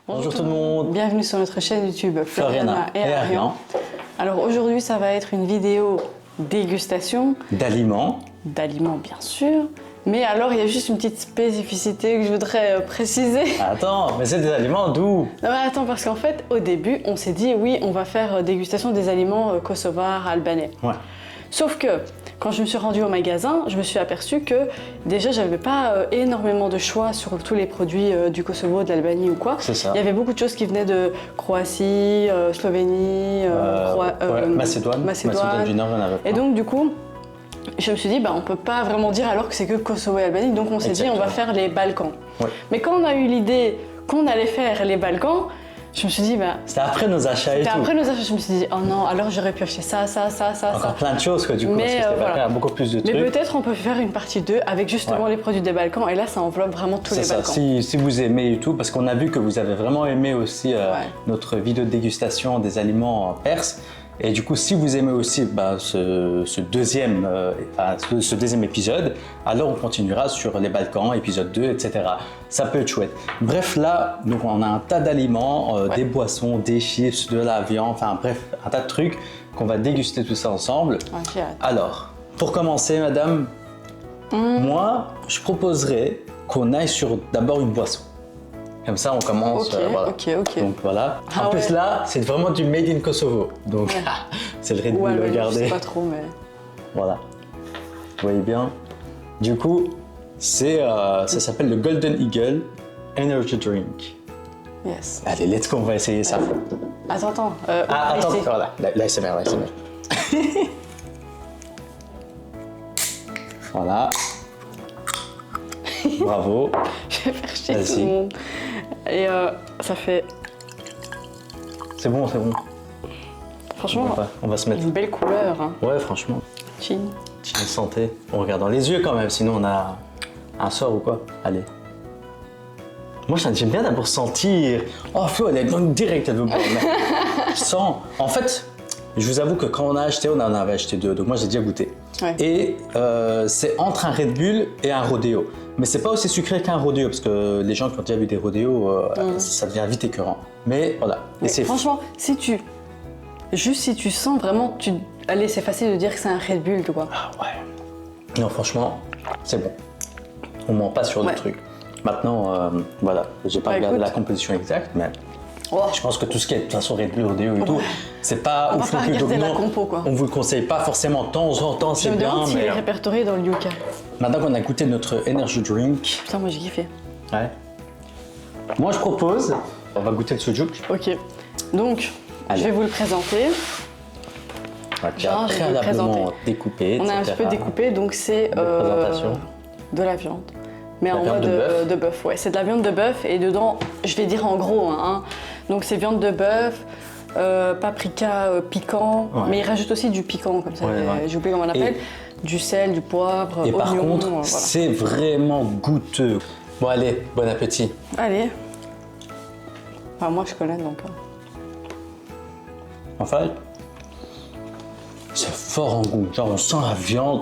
Bonjour tout le monde. Bienvenue sur notre chaîne YouTube Floriana et Arian. Alors aujourd'hui ça va être une vidéo dégustation D'aliments. D'aliments bien sûr. Mais alors il y a juste une petite spécificité que je voudrais préciser. Attends, mais c'est des aliments d'où? Non mais attends, parce qu'en fait au début on s'est dit oui on va faire dégustation des aliments kosovars, albanais. Ouais. Sauf que quand je me suis rendue au magasin, je me suis aperçue que déjà j'avais pas énormément de choix sur tous les produits du Kosovo, de l'Albanie ou quoi. C'est ça. Il y avait beaucoup de choses qui venaient de Croatie, Slovénie, Macédoine du Nord, on avait pas. Et donc du coup, je me suis dit on peut pas vraiment dire alors que c'est que Kosovo et Albanie, donc on s'est dit on va faire les Balkans. Ouais. Mais quand on a eu l'idée qu'on allait faire les Balkans, je me suis dit, c'était après nos achats et tout. Après nos achats, je me suis dit, oh non, alors j'aurais pu acheter ça. Encore plein de choses, quoi, du coup, parce que c'était voilà. Beaucoup plus de trucs. Mais peut-être on peut faire une partie 2 avec justement les produits des Balkans, et là, ça enveloppe vraiment tous les Balkans. Si vous aimez et tout, parce qu'on a vu que vous avez vraiment aimé aussi notre vidéo de dégustation des aliments perses. Et du coup, si vous aimez aussi ce deuxième épisode, alors on continuera sur les Balkans, épisode 2, etc. Ça peut être chouette. Bref, là, donc on a un tas d'aliments, des boissons, des chips, de la viande, enfin bref, un tas de trucs qu'on va déguster tout ça ensemble. J'ai hâte. Alors, pour commencer, madame, moi, je proposerais qu'on aille sur d'abord une boisson. Comme ça, on commence. Voilà. Ok. Donc voilà. En plus, là, c'est vraiment du made in Kosovo. Donc, c'est le Red Bull, regardez. Je sais pas trop, mais. Voilà. Vous voyez bien. Du coup, ça s'appelle le Golden Eagle Energy Drink. Yes. Allez, let's go, on va essayer ça. Attends. Attends, ici. voilà. L'ASMR. Voilà. Bravo. Je vais faire chier tout le monde. Et ça fait. C'est bon. Franchement, on va se mettre. une belle couleur. Hein. Ouais, franchement. Chin. Santé. On regarde dans les yeux quand même, sinon on a un sort ou quoi. Allez. Moi j'aime bien d'abord sentir. Oh Flo, elle est bonne direct, elle veut boire. Sans. En fait, je vous avoue que quand on en avait acheté 2, donc moi j'ai déjà goûté. Ouais. Et c'est entre un Red Bull et un rodéo. Mais c'est pas aussi sucré qu'un rodéo, parce que les gens qui ont déjà vu des rodéos, ça devient vite écœurant. Mais voilà. Mais franchement, si tu sens vraiment, allez, c'est facile de dire que c'est un Red Bull, quoi. Ah ouais. Non, franchement, c'est bon. On ment pas sur le truc. Maintenant, voilà, j'ai pas regardé la composition exacte, mais je pense que tout ce qui est de toute façon Red Bull, rodéo et tout, c'est pas ouf non plus. Donc la compo, quoi. On vous le conseille pas forcément de temps en temps, c'est bien. Je me demande s'il est répertorié dans le Yuka. Maintenant qu'on a goûté notre energy drink. Putain, moi j'ai kiffé. Ouais. Moi je propose, on va goûter le sujuk. Ok. Donc, je vais vous le présenter. Préalablement découpé. On a un petit peu découpé, donc c'est de la viande. Mais en mode de bœuf, ouais. C'est de la viande de bœuf et dedans, je vais dire en gros, donc c'est viande de bœuf, paprika piquant, mais il rajoute aussi du piquant comme ça, j'ai oublié comment on appelle, du sel, du poivre, et oignon. Par contre, c'est vraiment goûteux. Bon allez, bon appétit. Allez. Enfin, moi je connais donc. Enfin, c'est fort en goût. Genre on sent la viande,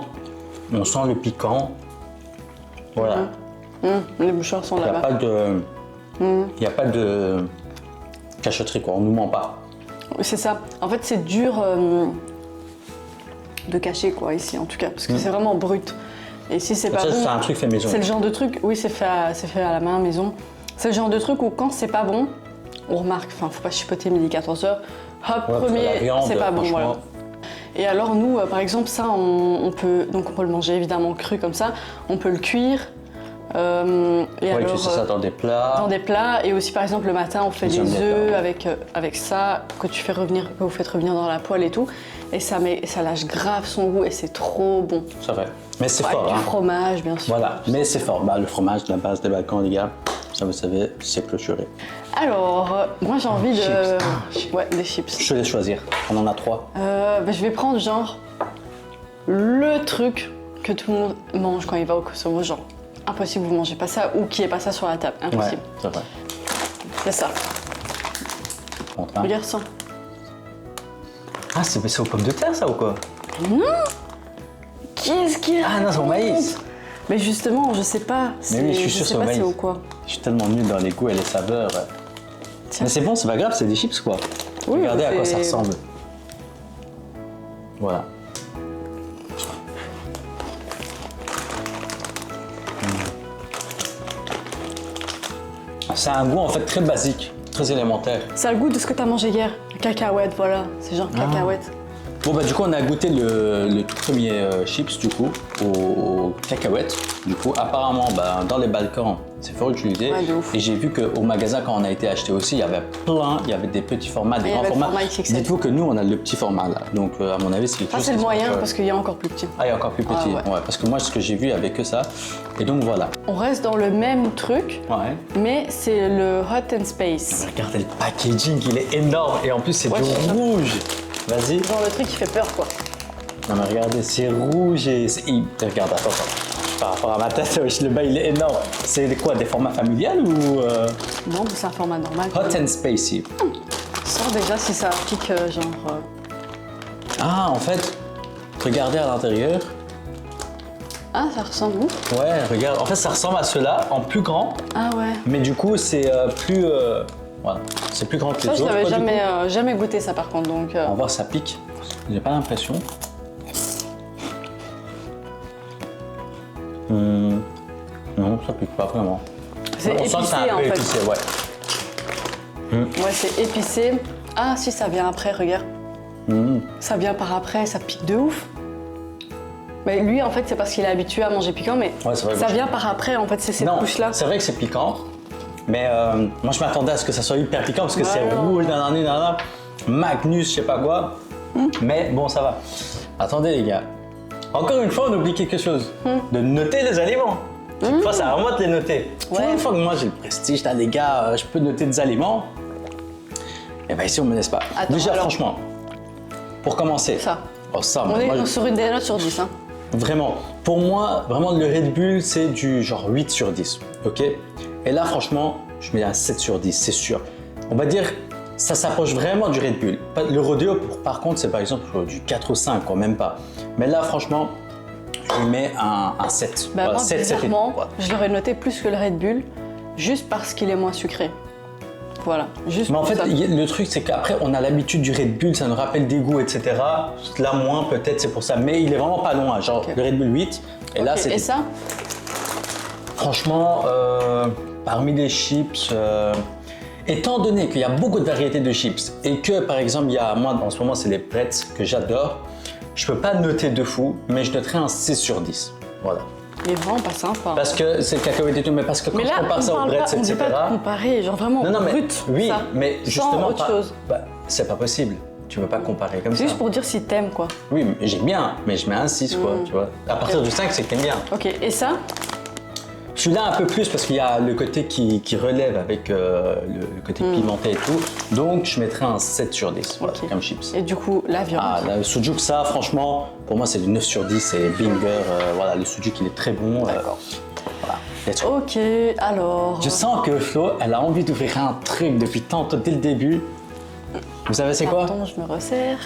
on sent le piquant. Voilà. Les bouchons sont là-bas. Il n'y a pas de cachotterie, quoi. On nous ment pas. C'est ça. En fait, c'est dur de cacher, quoi, ici, en tout cas, parce que c'est vraiment brut. Et si c'est pas bon, c'est un truc fait maison. C'est le genre de truc, oui, c'est fait à la main, maison. C'est le genre de truc où quand c'est pas bon, on remarque. Enfin, faut pas chipoter midi 14h. Hop, premier, c'est pas bon, voilà. Et alors nous, par exemple, ça, on peut le manger évidemment cru comme ça. On peut le cuire. Et alors, tu sais ça dans des plats. Dans des plats. Et aussi, par exemple, le matin, on fait des œufs avec ça que vous faites revenir dans la poêle et tout. Et ça lâche grave son goût et c'est trop bon. C'est vrai. Mais c'est fort. Avec du fromage, bien sûr. Voilà, mais c'est fort. Le fromage de la base des Balkans, les gars, ça vous savez, c'est clôturé. Alors, moi j'ai envie des chips. Je te laisse choisir. On en a 3. Je vais prendre genre le truc que tout le monde mange quand il va au Kosovo, genre impossible vous mangez pas ça ou qu'il n'y ait pas ça sur la table, impossible. Ouais, c'est vrai. C'est ça. Regarde ça. Ah, c'est aux pommes de terre ça ou quoi? Non. Qu'est-ce qu'il y a? Ah non, c'est au maïs. Mais justement, je sais pas. Mais oui, je suis sûr c'est au maïs. Ou quoi. Je suis tellement nul dans les goûts et les saveurs. Mais c'est bon, c'est pas grave, c'est des chips quoi. Oui, regardez à quoi ça ressemble. Voilà. Ça a un goût en fait très basique, très élémentaire. Ça a le goût de ce que tu as mangé hier. Cacahuète, voilà. C'est genre cacahuète. Bon bah du coup on a goûté le tout premier chips du coup aux cacahuètes. Du coup apparemment bah, dans les Balkans c'est fort utilisé. Ouais, de ouf. Et j'ai vu qu'au magasin quand on a été acheté aussi il y avait plein, il y avait des petits formats, des grands formats. Dites-vous que nous on a le petit format là. Donc à mon avis c'est quelque chose. Ça c'est le moyen parce qu'il y a encore plus petit. Ah il y a encore plus petit. Ouais. Parce que moi ce que j'ai vu il y avait que ça. Et donc voilà. On reste dans le même truc. Ouais. Mais c'est le Hot and Space. Regardez le packaging, il est énorme et en plus c'est du rouge. Vas-y. Genre le truc qui fait peur quoi. Non mais regardez, c'est rouge et regarde, attends. Par rapport à ma tête, le bas il est énorme. C'est quoi, des formats familiales ou Non, mais c'est un format normal. Hot and Spacey. Sors déjà si ça pique genre... Ah, en fait, regardez à l'intérieur. Ah, ça ressemble où? Ouais, regarde. En fait, ça ressemble à ceux-là, en plus grand. Ah ouais. Mais du coup, c'est plus... voilà, c'est plus grand que les autres. Ça, je l'avais jamais goûté ça par contre, donc... On va voir, ça pique. J'ai pas l'impression. Non, ça pique pas vraiment. C'est épicé on sent que c'est un peu en fait. épicé, ouais. Ouais, c'est épicé. Ah si, ça vient après, regarde. Ça vient par après, ça pique de ouf. Mais lui, en fait, c'est parce qu'il est habitué à manger piquant, mais ouais, vrai, ça vient par après, en fait, c'est cette couche-là. C'est vrai que c'est piquant, mais moi je m'attendais à ce que ça soit hyper piquant parce que c'est rouge, Magnus, je sais pas quoi. Mais bon, ça va. Attendez les gars. Encore une fois, on oublie quelque chose. De noter les aliments. Cette fois, ça remonte les noter. Pour une fois que moi j'ai le prestige, là les gars, je peux noter des aliments. Et bien ici, on me laisse pas. Attends, déjà, alors... franchement, pour commencer. Ça. Oh, ça, on est sur une des notes sur 10. Hein. Vraiment. Pour moi, vraiment, le Red Bull, c'est du genre 8 sur 10. Ok. Et là, franchement, je mets un 7 sur 10, c'est sûr. On va dire, ça s'approche vraiment du Red Bull. Le Rodeo, par contre, c'est par exemple du 4 ou 5, quoi, même pas. Mais là, franchement, je lui mets un 7. Bah, voilà, moi, 7, bizarrement, je l'aurais noté plus que le Red Bull, juste parce qu'il est moins sucré. Voilà, juste mais en pour fait, ça. le truc, c'est qu'après, on a l'habitude du Red Bull, ça nous rappelle des goûts, etc. Là, moins, peut-être, c'est pour ça. Mais il est vraiment pas loin. Genre, le Red Bull 8. Et là, c'est. Et ça? Franchement, parmi les chips, étant donné qu'il y a beaucoup de variétés de chips et que, par exemple, moi, en ce moment, c'est les Pretz que j'adore, je peux pas noter de fou, mais je noterai un 6 sur 10. Voilà. Il est vraiment pas sympa. Parce que c'est le cacahuète et tout, mais parce que quand je compare ça aux Pretz, etc. On dit pas de comparer, genre vraiment brut. Oui, ça, mais justement, autre chose. Bah, c'est pas possible. Tu peux pas comparer comme ça. C'est juste pour dire si t'aimes quoi. Oui, j'ai bien, mais je mets un 6 quoi, tu vois. À partir du 5, c'est que t'aimes bien. Ok, et ça? Celui-là un peu plus parce qu'il y a le côté qui relève avec le côté pimenté et tout. Donc je mettrais un 7 sur 10 voilà, comme chips. Et du coup, la viande. Ah, le sujuk, ça franchement, pour moi c'est du 9 sur 10, c'est binger. Voilà, le sujuk il est très bon. D'accord. Voilà, ok, alors... Je sens que Flo, elle a envie d'ouvrir un truc depuis tantôt, dès le début. Vous savez c'est quoi? Attends, je me resserre.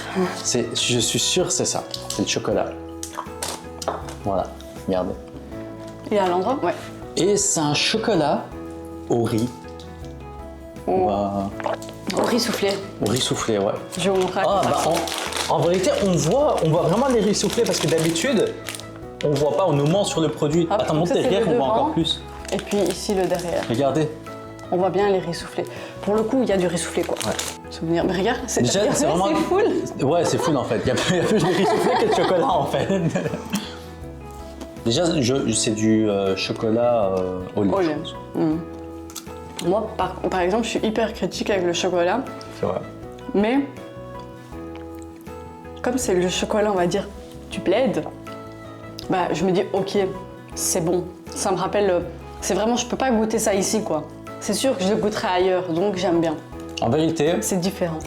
Je suis sûr c'est ça, c'est le chocolat. Voilà, regardez. Il est à l'endroit? Ouais. Et c'est un chocolat au riz. Au riz soufflé. Au riz soufflé, ouais. Je vais vous montrer. En vérité, on voit vraiment les riz soufflés parce que d'habitude, on voit pas, on nous ment sur le produit. Hop, attends, monte ça, derrière, le on voit devant. encore plus. Et puis ici, le derrière. Regardez. On voit bien les riz soufflés. Pour le coup, il y a du riz soufflé, quoi. Ouais. Souvenir. Mais regarde, c'est vraiment... full. Ouais, c'est full en fait. Il y a plus de riz soufflé que de chocolat en fait. Déjà, c'est du chocolat au lait. Je pense. Moi, par exemple, je suis hyper critique avec le chocolat. C'est vrai. Mais, comme c'est le chocolat, on va dire, tu plaides, bah, je me dis, ok, c'est bon. Ça me rappelle... C'est vraiment, je peux pas goûter ça ici, quoi. C'est sûr que je le goûterai ailleurs, donc j'aime bien. En vérité... C'est différent.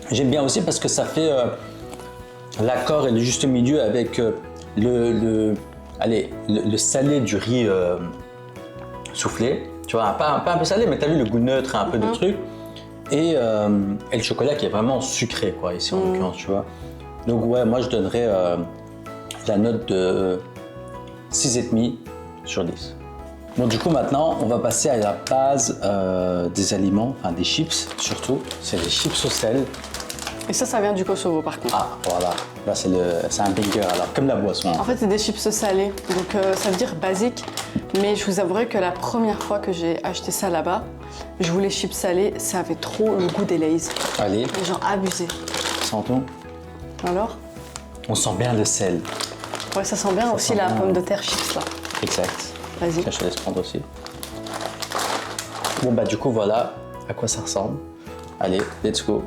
J'aime bien aussi parce que ça fait l'accord et le juste milieu avec le salé du riz soufflé. Tu vois, pas un peu salé, mais tu as vu le goût neutre, un peu de truc. Et le chocolat qui est vraiment sucré, quoi, ici en l'occurrence, tu vois. Donc ouais, moi je donnerais la note de 6,5 sur 10. Bon, du coup, maintenant, on va passer à la base des aliments, enfin des chips surtout. C'est des chips au sel. Et ça vient du Kosovo par contre. Ah, voilà. Là, c'est un banger, alors, comme la boisson. En fait, c'est des chips salés, donc ça veut dire basique. Mais je vous avouerai que la première fois que j'ai acheté ça là-bas, je voulais chips salés, ça avait trop le goût des Lay's. Allez. Genre abusé. Sentons. Alors? On sent bien le sel. Ouais, ça sent bien ça aussi sent la bien. pomme de terre chips là. Exact. Vas-y. Je te laisse prendre aussi. Bon, bah, du coup, voilà à quoi ça ressemble. Allez, let's go.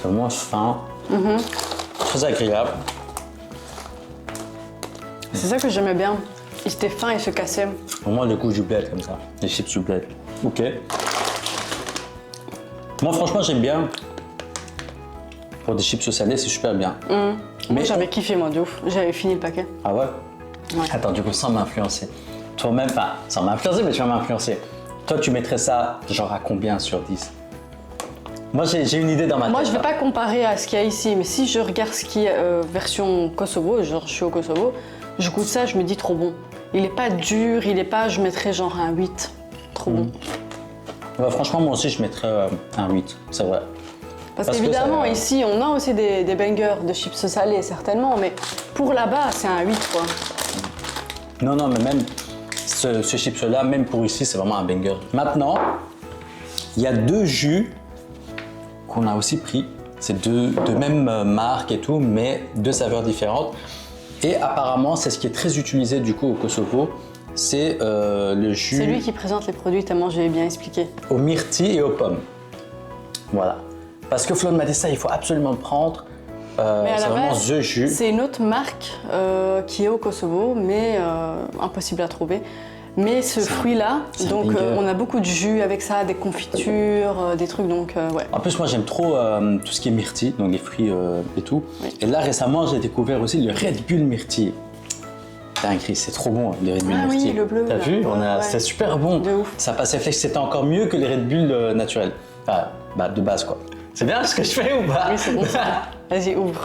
C'est vraiment fin. Très agréable. C'est ça que j'aimais bien. Il était fin et se cassait. Vraiment le goût du bled comme ça. Les chips du bled. Ok. Moi, franchement, j'aime bien. Pour des chips salés, c'est super bien. Moi, j'avais kiffé, moi, de ouf. J'avais fini le paquet. Ah ouais? Ouais. Attends, du coup, sans m'influencer. Toi-même, enfin, sans m'influencer, mais tu vas m'influencer. Toi, tu mettrais ça, genre, à combien sur 10? Moi, j'ai une idée dans ma tête. Moi, je vais là. pas comparer à ce qu'il y a ici, mais si je regarde ce qui est version Kosovo, genre je suis au Kosovo, je goûte ça, je me dis trop bon. Il est pas dur, il est pas, je mettrais genre un 8. Trop bon. Ouais, franchement, moi aussi, je mettrais un 8, c'est vrai. Parce Parce que qu'évidemment, ça- ici, on a aussi des bangers de chips salés, certainement, mais pour là-bas, c'est un 8, quoi. Non, non, mais même ce chips-là, même pour ici, c'est vraiment un banger. Maintenant, il y a deux jus qu'on a aussi pris. C'est de même marque et tout, mais deux saveurs différentes. Et apparemment, c'est ce qui est très utilisé du coup au Kosovo. C'est le jus C'est lui qui présente les produits, tellement je l'ai bien expliqué. aux myrtilles et aux pommes. Voilà. Parce que Flo m'a dit ça, il faut absolument le prendre. Mais à c'est la vraiment base, the jus. c'est une autre marque qui est au Kosovo, mais impossible à trouver. Mais ce fruit-là, c'est un donc banger. on a beaucoup de jus avec ça, des confitures, des trucs, donc ouais. En plus, moi, j'aime trop tout ce qui est myrtille, donc les fruits et tout. Oui. Et là, récemment, j'ai découvert aussi le Red Bull myrtille. Dinguerie, c'est trop bon, le Red Bull Ah oui, myrtille. le bleu, T'as là. vu? Ouais. C'est super bon. De ouf. Ça passait flex, c'était encore mieux que les Red Bull naturels. Enfin, bah, de base, quoi. C'est bien ce que je fais ou pas? Oui, c'est bon. Vas-y, ouvre.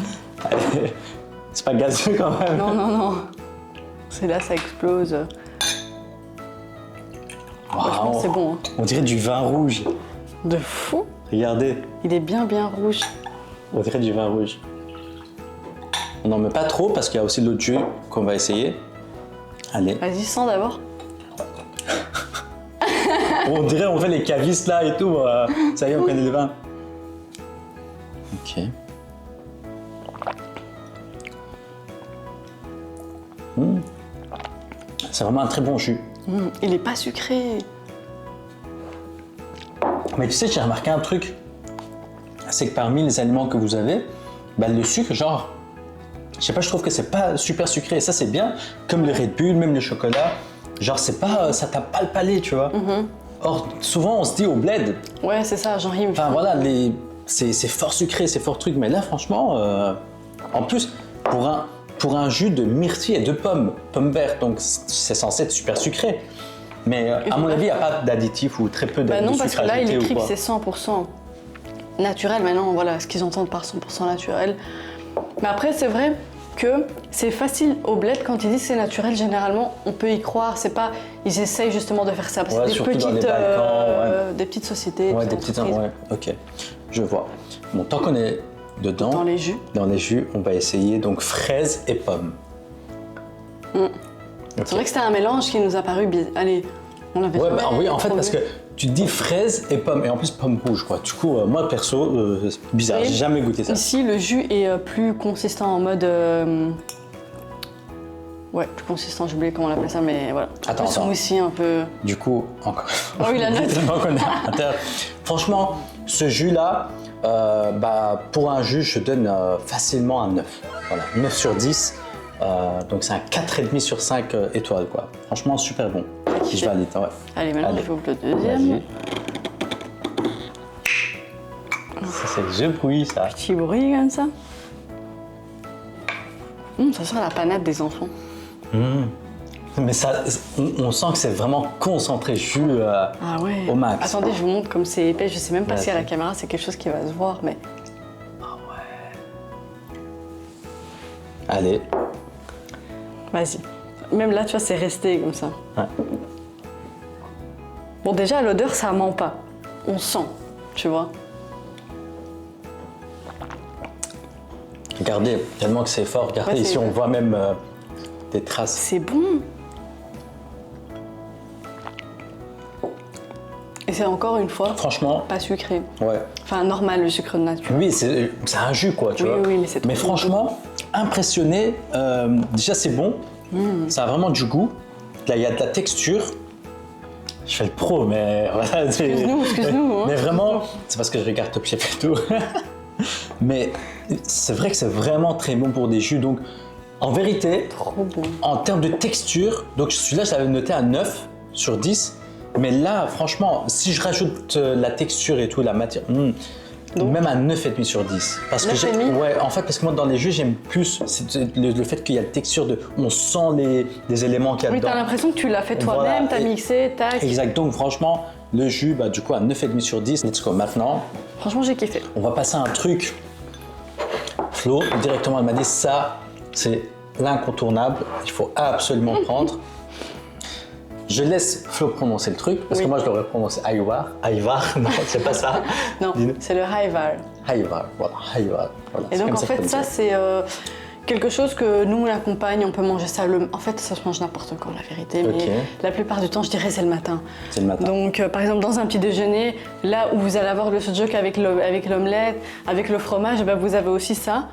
C'est pas gazeux quand même. Non, non, non. C'est là, ça explose. Franchement, c'est bon. Hein. On dirait du vin rouge. De fou. Regardez, Il est bien, bien rouge. on dirait du vin rouge. On n'en met pas trop parce qu'il y a aussi l'autre jus qu'on va essayer. Allez. Vas-y, sens d'abord. On dirait on fait les cavistes là et tout. Ça y est, on connaît le vin. Ok. C'est vraiment un très bon jus. Il est pas sucré. Mais tu sais, j'ai remarqué un truc. C'est que parmi les aliments que vous avez, bah, le sucre, genre, je sais pas, je trouve que c'est pas super sucré. Et ça, c'est bien. Comme le Red Bull, même le chocolat. Genre, c'est pas, ça tape pas le palais, tu vois. Or, souvent, on se dit au bled, Ouais, c'est ça, genre il me enfin voilà, c'est fort sucré, c'est fort truc. Mais là, franchement, en plus, pour un jus de myrtille et de pommes vertes, donc c'est censé être super sucré. Mais à mon avis, il n'y a pas d'additifs ou très peu Bah non, de parce sucre que là, il ajouté ou écrit que quoi. c'est 100% naturel. Maintenant, voilà ce qu'ils entendent par 100% naturel. Mais après, c'est vrai que c'est facile au bled quand ils disent c'est naturel. Généralement, on peut y croire. C'est pas, ils essayent justement de faire ça. Parce que Ouais, c'est surtout dans les Balkans, des petites sociétés, Ouais, des des petites, entreprises. ouais, ok, je vois. Bon, tant qu'on est dedans, Dans les jus. on va essayer donc fraises et pommes. Ok. C'est vrai que c'était un mélange qui nous a paru bizarre. Allez, on l'avait Ouais, jamais bah, oui, en fait, trouvé. parce que tu te dis fraises et pommes, et en plus pommes rouges, quoi. Du coup, moi, perso, c'est bizarre, Oui. j'ai jamais goûté ça. Ici, le jus est plus consistant en mode. Ouais, plus consistant, j'ai oublié comment on appelle ça, mais voilà. Attends, Plus attends. smoothie un peu. Du coup, encore. Oh oui, la note. Tellement qu'on est à l'intérieur. Franchement, ce jus-là, bah, pour un jus, je donne facilement un 9. Voilà, 9 sur 10. Donc c'est un 4,5 sur 5 étoiles, quoi. Franchement, super bon. Je valide, ouais. Allez, maintenant, Allez. je vais ouvrir le deuxième. Vas-y. Ça, c'est le jeu bruit, ça. Petit bruit comme ça. Ça sent la panade des enfants. Mais ça, on sent que c'est vraiment concentré jus Ah ouais. au max. Attendez, je vous montre comme c'est épais. Je sais même pas si à la Vas-y. caméra c'est quelque chose qui va se voir, mais. Ah ouais. Allez. Vas-y. Même là, tu vois, c'est resté comme ça. Ouais. Bon, déjà, l'odeur, ça ment pas. On sent, tu vois. Regardez, tellement que c'est fort. Regardez, Ouais, ici, on voit même des traces. C'est bon. Et c'est encore une fois, Franchement, pas sucré. ouais. Enfin, normal, le sucre de nature. Oui, c'est un jus, quoi, tu Oui, vois. oui, mais c'est trop franchement, impressionné. Déjà, c'est bon. Ça a vraiment du goût. Là, il y a de la texture. Je fais le pro, mais voilà. Excuse-nous. Hein. Mais vraiment, c'est parce que je regarde Top Chef et tout. Mais c'est vrai que c'est vraiment très bon pour des jus. Donc, en vérité, Trop bon. en termes de texture, donc celui-là, je l'avais noté à 9 sur 10. Mais là, franchement, si je rajoute la texture et tout, la matière, même à 9,5 sur 10. Parce que 9,5? ouais, en fait, parce que moi, dans les jus, j'aime plus le fait qu'il y a la texture de. On sent les éléments qu'il y a Oui, dedans. t'as l'impression que tu l'as fait toi-même, Voilà, t'as mixé, tac. Exact. Donc, franchement, le jus, bah, du coup, à 9,5 sur 10. Let's go. Maintenant, Franchement, j'ai kiffé. on va passer à un truc. Flo, directement, elle m'a dit ça, c'est l'incontournable. Il faut absolument prendre. Je laisse Flo prononcer le truc, parce que moi je l'aurais prononcé Ayvar. Ayvar, non, c'est pas ça. Non, c'est le Hayvar. Ayvar, voilà, Ayvar. Voilà, Et donc en fait, ça c'est quelque chose que nous, la compagne, on peut manger ça. En fait, ça se mange n'importe quand, la vérité. Mais la plupart du temps, je dirais c'est le matin. C'est le matin. Donc par exemple, dans un petit déjeuner, là où vous allez avoir le sujuk avec l'omelette, avec le fromage, bah, vous avez aussi ça.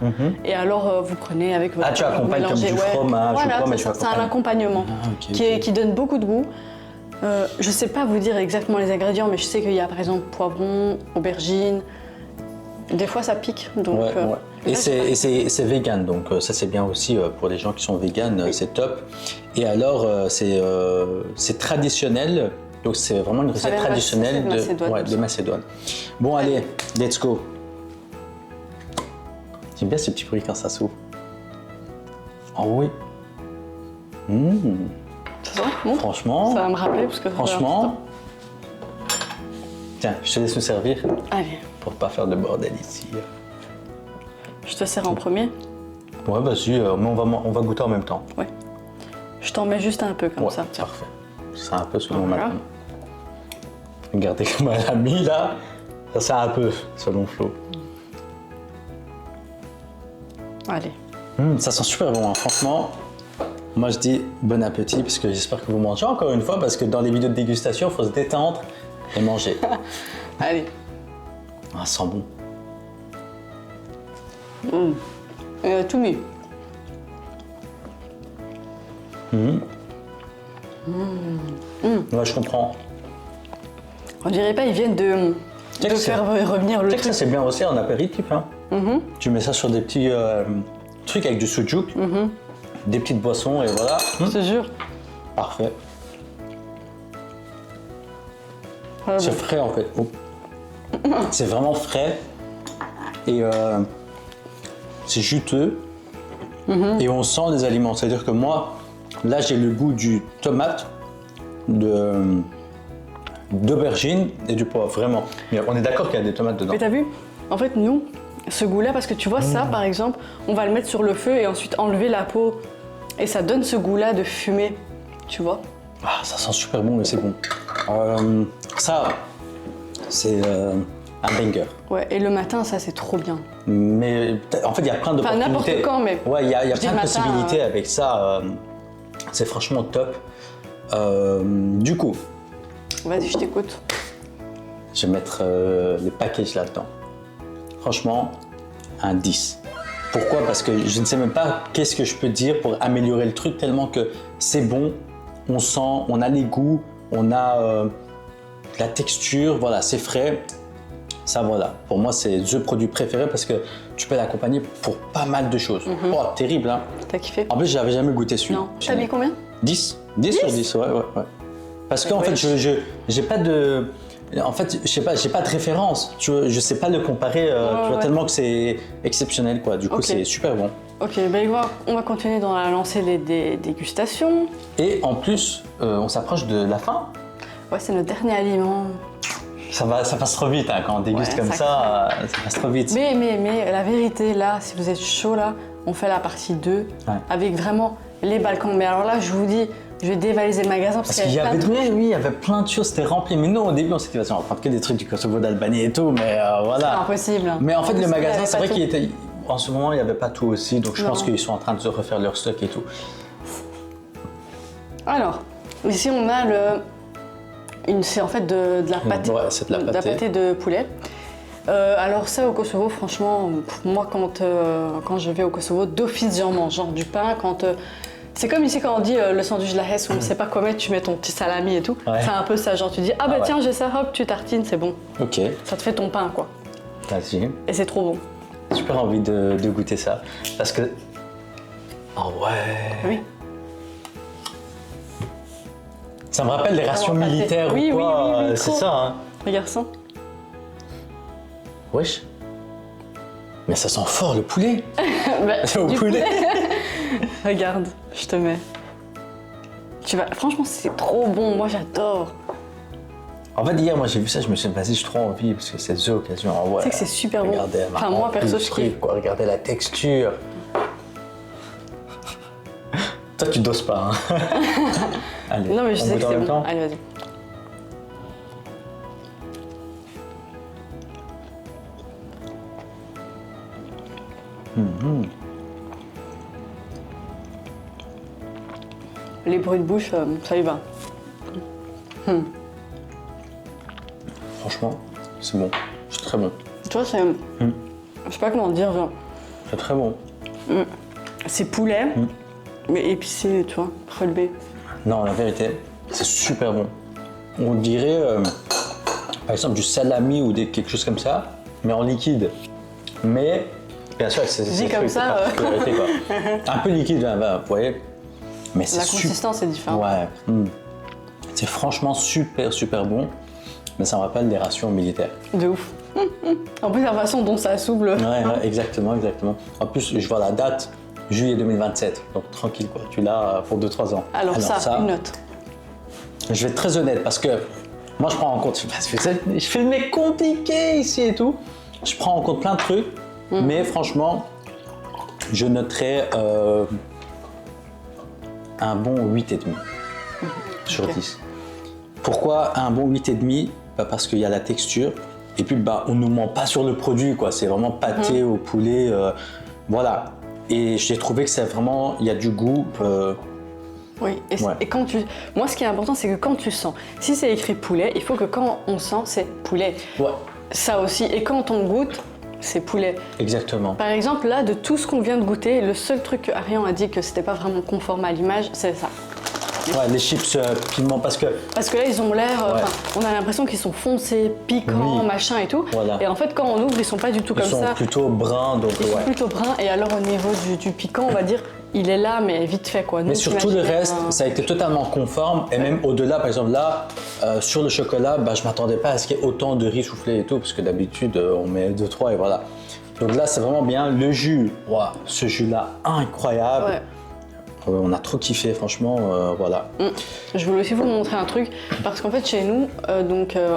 Et alors vous prenez avec votre. Ah, tu accompagnes comme du fromage. Voilà, c'est un accompagnement qui donne beaucoup de goût. Je sais pas vous dire exactement les ingrédients, mais je sais qu'il y a par exemple poivron, aubergine. Des fois ça pique, donc. Ouais. Et c'est vegan, donc ça c'est bien aussi pour les gens qui sont vegan, c'est top. Et alors c'est traditionnel, donc c'est vraiment une recette traditionnelle des Macédoines. Bon allez, let's go. J'aime bien ces petits bruits quand ça s'ouvre. Oh oui. Ça sent bon. Franchement. Ça va me rappeler parce que. Franchement. Tiens, je te laisse me servir. Allez. Pour pas faire de bordel ici. Je te sers en premier. Ouais, vas-y, mais on va goûter en même temps. Ouais. Je t'en mets juste un peu comme ça. Tiens. Parfait. C'est un peu selon ma femme. Regardez comment elle a mis là. Ça c'est un peu selon Flo. Allez. Ça sent super bon, hein. Franchement. Moi je dis bon appétit parce que j'espère que vous mangez encore une fois parce que dans les vidéos de dégustation, il faut se détendre et manger. Allez. Ah, ça sent bon. Tout mis. Ouais, je comprends. On dirait pas, ils viennent de faire revenir le truc. Ça c'est bien aussi en apéritif. Hein. Tu mets ça sur des petits trucs avec du sujuk, des petites boissons et voilà. Je te jure. Parfait. Voilà. C'est frais en fait. Oh. C'est vraiment frais et c'est juteux et on sent les aliments. C'est-à-dire que moi, là j'ai le goût du tomate, d'aubergine et du poivre, vraiment. Mais on est d'accord qu'il y a des tomates dedans. Mais t'as vu? En fait, nous, ce goût-là, parce que tu vois ça par exemple, on va le mettre sur le feu et ensuite enlever la peau et ça donne ce goût-là de fumée, tu vois? Ah, ça sent super bon, mais c'est bon. Ça, c'est un banger. Ouais, et le matin, ça c'est trop bien. Mais en fait, il y a plein d'opportunités. Enfin, n'importe quand, mais. Ouais, il y a plein de possibilités avec ça. C'est franchement top. Du coup. Vas-y, je t'écoute. Je vais mettre les packages là-dedans. Franchement, un 10. Pourquoi? Parce que je ne sais même pas qu'est-ce que je peux dire pour améliorer le truc tellement que c'est bon, on sent, on a les goûts, on a la texture, voilà, c'est frais. Ça, voilà, pour moi, c'est le produit préféré parce que tu peux l'accompagner pour pas mal de choses. Oh, terrible, hein? T'as kiffé? En plus, j'avais jamais goûté celui-là. Non. T'as mis combien? 10. 10 sur 10, ouais. Parce qu'en fait, j'ai pas de... En fait, je sais pas, j'ai pas de référence. Je sais pas le comparer, tu vois, tellement que c'est exceptionnel, quoi. Du coup, c'est super bon. Ok, ben on va continuer dans la lancée des dégustations. Et en plus, on s'approche de la fin. Ouais, c'est notre dernier aliment. Ça passe trop vite, hein, quand on déguste comme ça passe trop vite. Mais la vérité, là, si vous êtes chaud, là, on fait la partie 2 avec vraiment les balcons. Mais alors là, je vous dis, je vais dévaliser le magasin parce qu'il y avait il y avait plein de choses, c'était rempli. Mais nous, au début, on s'était dit, on va prendre que des trucs du Kosovo, d'Albanie et tout, mais voilà. C'est impossible. Mais en fait, le magasin, c'est vrai qu'il était. En ce moment, il n'y avait pas tout aussi, donc je pense qu'ils sont en train de se refaire leur stock et tout. Alors, ici, on a c'est en fait de la pâtée. Ouais, c'est de la pâtée. De la pâtée de poulet. Alors ça, au Kosovo, franchement, moi, quand je vais au Kosovo, d'office, j'en mange. Genre du pain, c'est comme ici quand on dit le sandwich de la Hesse, où on ne sait pas quoi mettre, tu mets ton petit salami et tout. Ouais. C'est un peu ça, genre tu dis, ah bah tiens, j'ai ça, hop, tu tartines, c'est bon. Ok. Ça te fait ton pain, quoi. Vas-y. Et c'est trop bon. J'ai super envie de goûter ça. Parce que... Oh ouais. Oui. Ça me rappelle les rations militaires ou quoi. Oui, c'est ça, hein. Regarde ça. Wesh. Mais ça sent fort le poulet. C'est au poulet. Regarde, je te mets. Franchement, c'est trop bon. Moi, j'adore. En fait, hier, moi, j'ai vu ça, je me suis dit, vas-y, j'ai trop envie parce que c'est l'occasion. Tu sais que c'est super bon. Enfin, moi, perso, je kiffe. Regardez la texture. Toi, tu doses pas, hein. Allez, non, mais je sais que c'est bon. Allez, vas-y. Les bruits de bouche, ça y va. Franchement, c'est bon. C'est très bon. Tu vois, c'est... Je sais pas comment dire, genre... C'est très bon. C'est poulet, mais épicé, tu vois, relevé. Non, la vérité, c'est super bon. On dirait, par exemple, du salami ou quelque chose comme ça, mais en liquide. Mais, bien sûr, c'est comme ça, un peu liquide, vous voyez. Mais la consistance est différente. Ouais. C'est franchement super, super bon. Mais ça me rappelle des rations militaires. De ouf. En plus, la façon dont ça s'ouvre. Ouais, exactement, exactement. En plus, je vois la date, juillet 2027. Donc tranquille, quoi. Tu l'as pour 2-3 ans. Alors ça, une note. Je vais être très honnête parce que moi, je prends en compte. Je fais le mec compliqué ici et tout. Je prends en compte plein de trucs. Mais franchement, je noterais un bon 8,5 sur 10. Pourquoi un bon 8,5 ? Parce qu'il y a la texture. Et puis, on ne nous ment pas sur le produit, quoi. C'est vraiment pâté au poulet. Voilà. Et j'ai trouvé que c'est vraiment, il y a du goût. Oui, et quand moi, ce qui est important, c'est que quand tu sens, si c'est écrit poulet, il faut que quand on sent, c'est poulet. Ouais. Ça aussi. Et quand on goûte, c'est poulet. Exactement. Par exemple, là, de tout ce qu'on vient de goûter, le seul truc que Arian a dit que c'était pas vraiment conforme à l'image, c'est ça. Ouais, les chips piment, parce que là, ils ont l'air... on a l'impression qu'ils sont foncés, piquants, machin et tout. Voilà. Et en fait, quand on ouvre, ils sont pas du tout comme ça. Ils sont plutôt bruns, donc ils sont plutôt bruns. Et alors, au niveau du piquant, on va dire, il est là, mais vite fait, quoi. Mais sur tout le reste, ça a été totalement conforme. Et même au-delà, par exemple, là, sur le chocolat, je m'attendais pas à ce qu'il y ait autant de riz soufflé et tout, parce que d'habitude, on met 2-3 et voilà. Donc là, c'est vraiment bien. Le jus, ce jus-là, incroyable. Ouais. On a trop kiffé, franchement, voilà. Je voulais aussi vous montrer un truc, parce qu'en fait, chez nous,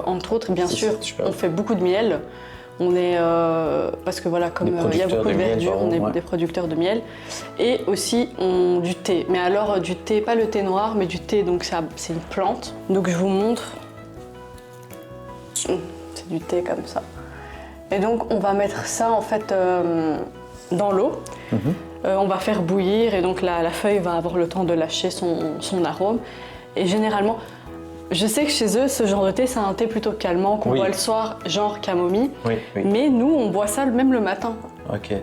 entre autres, bien sûr, on fait beaucoup de miel. On est, parce que voilà, comme il y a beaucoup de verdure, on est des producteurs de miel. Et aussi, du thé. Mais alors, du thé, pas le thé noir, mais du thé, donc c'est une plante. Donc je vous montre. C'est du thé comme ça. Et donc, on va mettre ça, en fait, dans l'eau. On va faire bouillir et donc la feuille va avoir le temps de lâcher son arôme. Et généralement, je sais que chez eux, ce genre de thé, c'est un thé plutôt calmant qu'on boit le soir, genre camomille. Mais nous, on boit ça même le matin. Ok.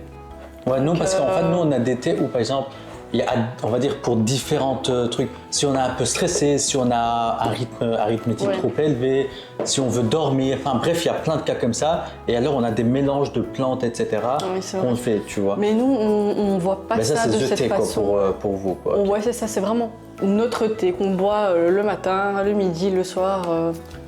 Ouais, nous, parce qu'en fait, nous, on a des thés où, par exemple, il y a, on va dire, pour différents trucs, si on est un peu stressé, si on a un rythme arithmétique trop élevé, si on veut dormir, enfin bref, il y a plein de cas comme ça. Et alors, on a des mélanges de plantes, etc. qu'on fait, tu vois. Mais nous, on ne voit pas ça de cette façon. Ça, c'est pour vous, quoi. Ouais, c'est ça, c'est vraiment notre thé qu'on boit le matin, le midi, le soir.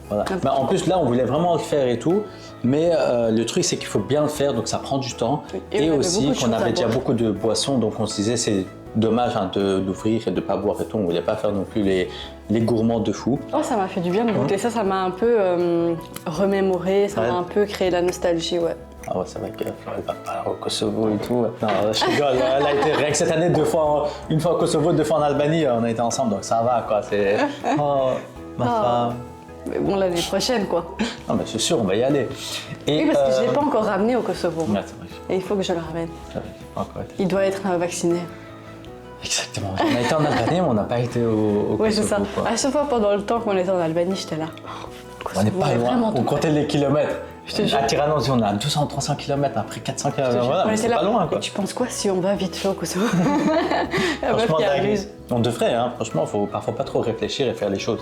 Voilà. En plus, là, on voulait vraiment le faire et tout. Mais le truc, c'est qu'il faut bien le faire, donc ça prend du temps. Et aussi qu'on avait déjà beaucoup de boissons, donc on se disait c'est dommage d'ouvrir et de ne pas boire et tout. On ne voulait pas faire non plus les gourmands de fou. Oh, ça m'a fait du bien de goûter ça, ça m'a un peu remémoré, ça m'a un peu créé la nostalgie, ouais. Ah ouais, c'est vrai que Florette va pas au Kosovo et tout. Non, je rigole, elle a été rien que cette année, une fois au Kosovo, 2 fois en Albanie, on a été ensemble, donc ça va quoi. C'est ma femme. Mais bon, l'année prochaine quoi. Non mais c'est sûr, on va y aller. Et, oui, parce que je l'ai pas encore ramené au Kosovo. Ouais, c'est vrai. Et il faut que je le ramène. Encore été. Il doit être vacciné. Exactement. On a été en Albanie, mais on n'a pas été au Kosovo. Oui, c'est ça. Quoi. À chaque fois pendant le temps qu'on était en Albanie, j'étais là. On n'est pas loin, on comptait les kilomètres. À Tirana, on a 200-300 km, après 400 km, voilà, mais c'est pas loin. Quoi. Et tu penses quoi si on va vite fait au Kosovo? Franchement, on devrait, hein. Franchement, il faut parfois pas trop réfléchir et faire les choses.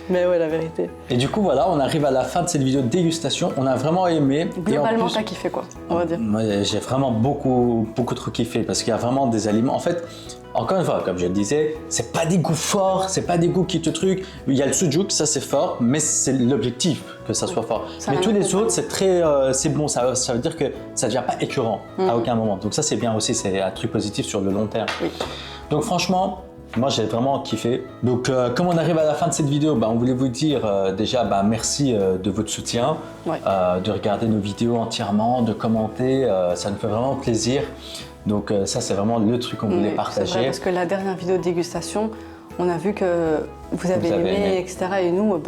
Mais ouais, la vérité. Et du coup, voilà, on arrive à la fin de cette vidéo de dégustation. On a vraiment aimé. Globalement, t'as kiffé quoi, on va dire. Moi, j'ai vraiment beaucoup trop kiffé parce qu'il y a vraiment des aliments. En fait, encore une fois, comme je le disais, c'est pas des goûts forts, c'est pas des goûts qui te truquent. Il y a le sujuk, ça c'est fort, mais c'est l'objectif que ça soit fort. Mais tous les autres, c'est très, c'est bon. Ça veut dire que ça devient pas écœurant à aucun moment. Donc ça, c'est bien aussi. C'est un truc positif sur le long terme. Oui. Donc franchement. Moi, j'ai vraiment kiffé. Donc, comme on arrive à la fin de cette vidéo, on voulait vous dire déjà merci de votre soutien, de regarder nos vidéos entièrement, de commenter. Ça nous fait vraiment plaisir. Donc, ça, c'est vraiment le truc qu'on voulait partager. C'est vrai, parce que la dernière vidéo de dégustation, on a vu que vous avez aimé, etc. Et nous,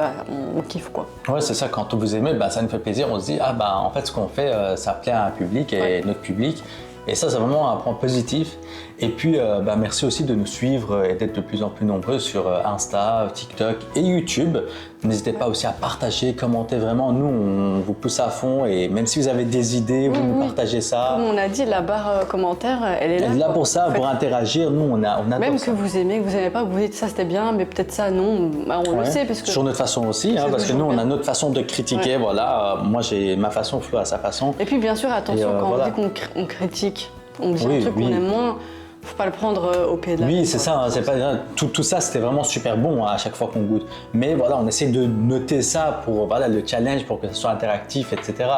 on kiffe quoi. Ouais, c'est ça. Quand vous aimez, ça nous fait plaisir. On se dit, en fait, ce qu'on fait, ça plaît à un public et notre public. Et ça, c'est vraiment un point positif. Et puis, merci aussi de nous suivre et d'être de plus en plus nombreux sur Insta, TikTok et YouTube. N'hésitez pas aussi à partager, commenter. Vraiment, nous, on vous pousse à fond. Et même si vous avez des idées, vous nous partagez ça. Comme on a dit, la barre commentaire, elle est là. Elle est là pour ça, pour interagir. Nous, on a même que vous aimez, que vous n'aimez pas, que vous dites ça c'était bien, mais peut-être ça non, on le sait. Parce que sur notre façon aussi, parce que nous, on a notre façon de critiquer. Voilà, moi, j'ai ma façon, Flo a sa façon. Et puis, bien sûr, attention, quand on dit qu'on critique, on dit un truc qu'on aime moins, faut pas le prendre au pied de la lettre. Oui, c'est ça, c'est pas tout ça, c'était vraiment super bon à chaque fois qu'on goûte. Mais voilà, on essaie de noter ça pour le challenge, pour que ce soit interactif, etc.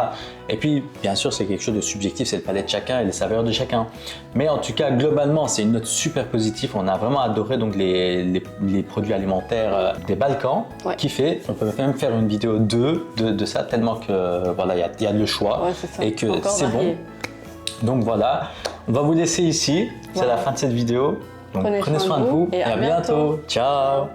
Et puis, bien sûr, c'est quelque chose de subjectif, c'est le palais de chacun et les saveurs de chacun. Mais en tout cas, globalement, c'est une note super positive. On a vraiment adoré donc les produits alimentaires des Balkans. Kiffé. On peut même faire une vidéo 2 de ça, tellement que voilà, il y a le choix et que c'est bon. Donc voilà, on va vous laisser ici, c'est la fin de cette vidéo. Donc prenez soin de vous et à bientôt. Ciao.